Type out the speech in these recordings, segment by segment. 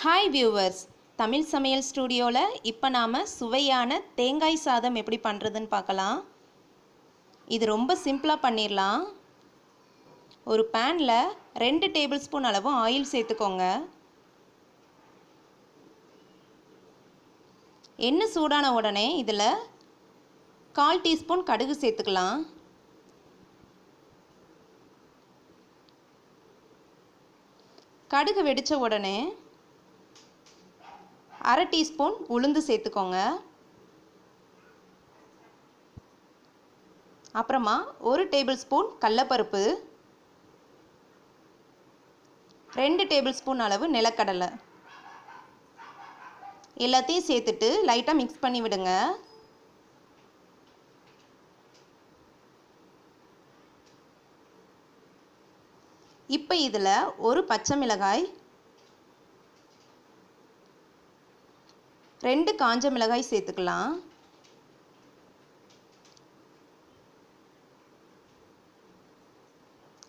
Hi viewers, Tamil சமையல் ஸ்டூடியோவில் இப்போ நாம் சுவையான தேங்காய் சாதம் எப்படி பண்ணுறதுன்னு பார்க்கலாம். இது ரொம்ப சிம்பிளாக பண்ணிடலாம். ஒரு பேனில் 2 டேபிள் ஸ்பூன் அளவு ஆயில் சேர்த்துக்கோங்க. எண்ணெய் சூடான உடனே இதில் 1/4 டீஸ்பூன் கடுகு சேர்த்துக்கலாம். கடுகு வெடித்த உடனே 1/2 டீஸ்பூன் உளுந்து சேர்த்துக்கோங்க. அப்புறமா 1 டேபிள் ஸ்பூன் கடலைப்பருப்பு, 2 டேபிள் ஸ்பூன் அளவு நிலக்கடலை எல்லாத்தையும் சேர்த்துட்டு லைட்டாக மிக்ஸ் பண்ணி விடுங்க. இப்போ இதில் ஒரு பச்சை மிளகாய், 2 காஞ்ச மிளகாய் சேர்த்துக்கலாம்.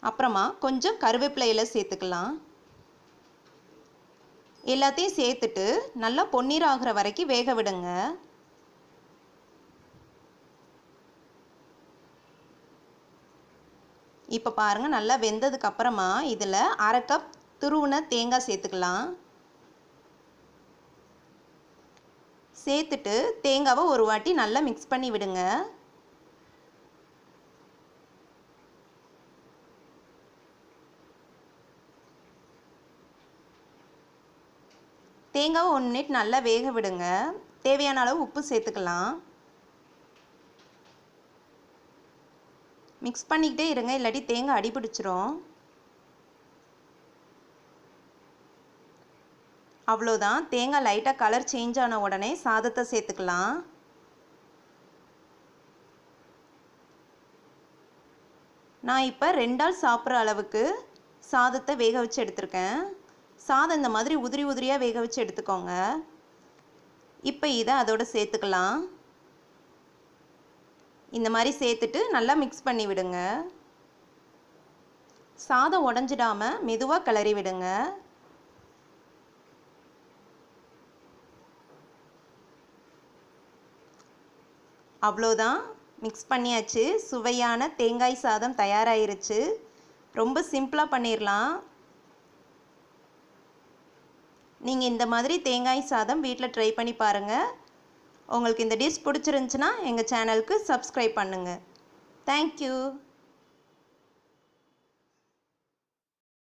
அப்புறமா கொஞ்சம் கருவேப்பிலை இலை சேர்த்துக்கலாம். எல்லாத்தையும் சேர்த்துட்டு நல்லா பொன்னீர் ஆகிற வரைக்கும் வேக விடுங்க. இப்போ பாருங்கள், நல்லா வெந்ததுக்கு அப்புறமா இதில் 1/2 கப் துருவின தேங்காய் சேர்த்துக்கலாம். சேர்த்துட்டு தேங்காவை ஒரு வாட்டி நல்லா மிக்ஸ் பண்ணி விடுங்க. தேங்காவை 1 மினிட் நல்லா வேக விடுங்க. தேவையான அளவு உப்பு சேர்த்துக்கலாம். மிக்ஸ் பண்ணிக்கிட்டே இருங்க, இல்லாட்டி தேங்காய் அடி பிடிச்சிரும். அவ்வளோதான். தேங்காய் லைட்டாக கலர் சேஞ்ச் ஆன உடனே சாதத்தை சேர்த்துக்கலாம். நான் இப்போ 2 ஆள் சாப்பிட்ற அளவுக்கு சாதத்தை வேக வச்சு எடுத்திருக்கேன். சாதம் இந்த மாதிரி உதிரி உதிரியாக வேக வச்சு எடுத்துக்கோங்க. இப்போ இதை அதோட சேர்த்துக்கலாம். இந்த மாதிரி சேர்த்துட்டு நல்லா மிக்ஸ் பண்ணி விடுங்க. சாதம் உடஞ்சிடாமல் மெதுவாக கிளறி விடுங்க. அவ்வளோதான், மிக்ஸ் பண்ணியாச்சு. சுவையான தேங்காய் சாதம் தயாராகிருச்சு. ரொம்ப சிம்பிளாக பண்ணிடலாம். நீங்கள் இந்த மாதிரி தேங்காய் சாதம் வீட்டில் ட்ரை பண்ணி பாருங்கள். உங்களுக்கு இந்த டிஷ் பிடிச்சிருந்துச்சுன்னா எங்கள் சேனலுக்கு சப்ஸ்கிரைப் பண்ணுங்கள். தேங்க்யூ.